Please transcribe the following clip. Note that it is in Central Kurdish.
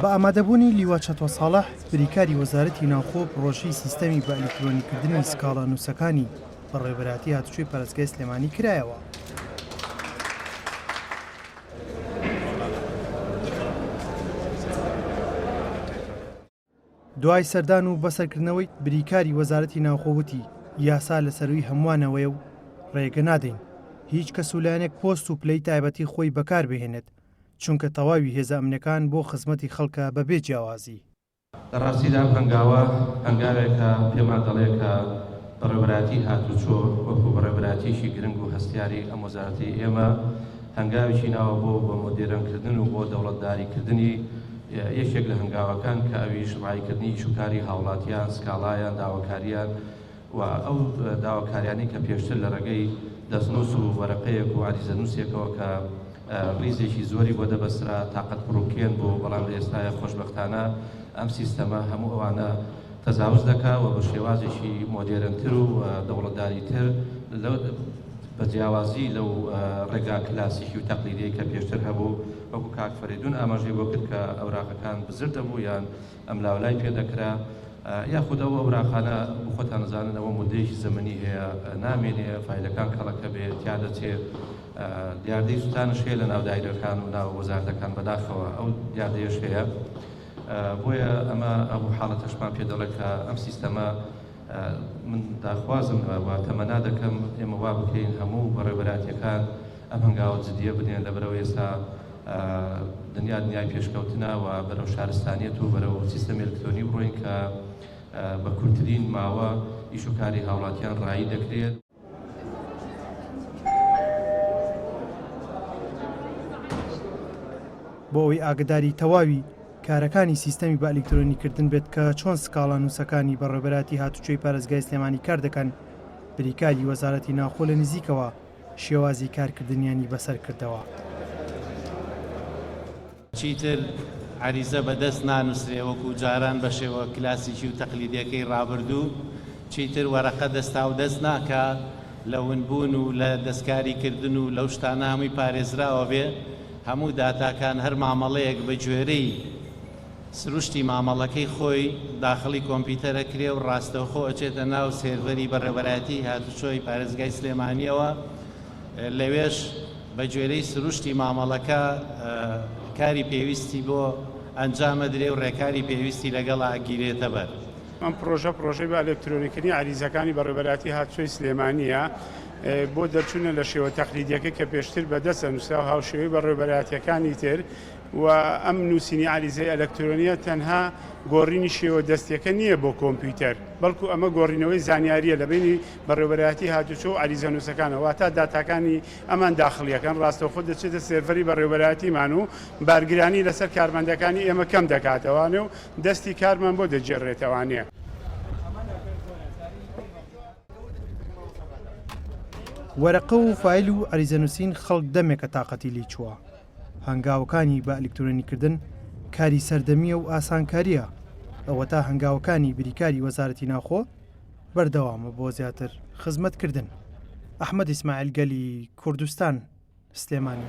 بە ئامادەبوونی لیوا چەتۆ ساڵح بریکاری وەزارەتی ناوخۆ پرۆژەی سیستەمی بە ئەلیکترۆنیکردنی سکاڵا نووسەکانی بە ڕێبەراتی هاتوچۆی پارێزگای سلێمانی کرایەوە. دوای سەردان و بەسەرکردنەوەی بریکاری وەزارەتی ناوخۆوتی یاسا لەسەروی هەمووانەوەی و ڕێگە نادەین هیچ کەس و لایەنێک پۆست و پلەی تایبەتی خۆی بەکار بهێنێت چونکە تەواوی هێزە ئەمنەکان بۆ خزمەتی خەڵکە بەبێ جیاوازی. لەڕاستیدا هەنگاوە هەنگاوێکە پێمان دەڵێکە بەڕێوەبەراتی هاتوچۆ وەکو بەڕێوەبەراتیشی گرنگ و هەستیاری ئەم وەزارەتی ئێمە هەنگاوێکی ناوە بۆ مۆدێرنکردن و بۆ دەوڵەتداریکردنی یەکێک لە هەنگاوەکان کە ئەویش ڕایکردنی شوکاری هاوڵاتیان سکاڵایان داواکاریان و ئەو داواکاریانی کە پێشتر لە ڕێگەی دەستنووس و وەرەقەیەک و عریزە نووسێکەوە کە ڕیزێکی زۆری بۆ دەبەسترا تااقەت بڕووکێن بۆ بەڵام لە ئێستاە خۆشببختانە ئەم سیستەمە هەموو ئەوانە تەزاوز دەکات و بە شێوازێکی مۆدێرنتر و دەوڵەتداریتر بە جیاوازی لەو ڕێگا کلاسیکی و تەقلیدیی کە پێشتر هەبوو وەکو کاک فەریدون ئاماژەی بۆ کرد کە ئەوراقەکان بزر دەبوو یان ئەم لاولای پێدەکرا یاخود ئەوە ئەوراقانە خۆتان نزانن ئەوە مودەیەکی زەمەنی هەیە نامێنێ فایلەکان کەڵەکە بێت یا دەچێت دیاردەی سوتانش هەیە لە ناو دایرەکان و ناو وەزارەتەکان بەداخەوە ئەو دیاردەیەش هەیە بۆیە ئەمە ئەو حاڵەتەشمان پێ دەڵێت کە ئەم سیستەمە من داخوازم و تەمەنا دەکەم ئێمە وا بکەین هەموو بەڕێوەبەراتیەکان ئەم هەنگاوە جدیە بدێن لەبەرەوە ئێستا دنیای پێشکەوتنە و بەرەو شارستانیەت و بەرەو سیستەمی ئەلکترۆنی بڕۆین کە بە کورتترین ماوە ئیش و کاری هاوڵاتیان ڕایی دەکرێت. بۆ ئەوەی ئاگداری تەواوی کارەکانی سیستەمی بە ئەلیکترۆنیکردن بێت کە چۆن سکاڵا نووسەکانی بە ڕێبەراتی هاتوچۆی پارێزگای سلێمانی کار دەکەن بریکاری وەزارەتی ناوخۆ لە نزیکەوە شێوازی کارکردنیانی بەسەر کردەوە. چیتر عریزە بەدەست نانووسرێ وەکو جاران بە شێوە کلاسیکی و تەقلیدیەکەی ڕابردوو چیتر وەرەقە دەستا و دەست ناکە لە ونبوون و لە دەستکاریکردن و لەو شتانە هەمووی پارێزراوە بێ هەموو داتاکان هەر مامەڵەیەک بە گوێرەی سروشتی مامەڵەکەی خۆی داخلی کۆمپیوتەرە کرێ و ڕاستەوخۆ ئەچێتە ناو سێڤەری بەڕێوەبەراتی هاتوچۆی پارێزگای سلێمانیەوە لەوێش بە گوێرەی سروشتی مامەڵەکە کاری پێویستی بۆ ئەنجامە درێ و ڕێکاری پێویستی لەگەڵ ئاگیرێتە بەر. ئەم پرۆژەی بە ئەلکترۆنیکردنی عریزەکانی بەڕێوەبەراتی هاتوچۆی سلێمانیە بۆ دەرچوونە لە شێوە تەقلیدیەکە کە پێشتر بەدەستە نووسا و هاوشێوەی بەڕێوەبەراتیەکانی تر و ئەم نووسینی عریزەی ئەلکترۆنیە تەنها گۆڕینی شێوە دەستیەکە نییە بۆ کۆمپیوتەر بەڵکو ئەمە گۆڕینەوەی زانیاریە لە بینی بەڕێوەبەراتی هاتوچۆ و عریزە نووسەکانەوە تا داتاکانی ئەمان داخلیەکان ڕاستەوخۆ دەچێتە سێڤەری بەڕێوەبەراتیمان و بارگرانی لەسەر کارمەندەکانی ئێمە کەم دەکاتەوانێ و دەستی کارمان بۆ دەجێڕێتەوانێ. وەرەقە و فایل و عریزەنووسین خەڵک دەمێکە تااقەتی لی چووە. هەنگاوەکانی بە ئەلیکترۆنیکردن کاری سەردەمیە و ئاسانکاریە ئەوە تا هەنگاوەکانی بریکاری وەزارەتی ناوخۆ بەردەوامە بۆ زیاتر خزمەتکردن. ئەحمەد ئیسماعیل گەلی کوردستان سلێمانی.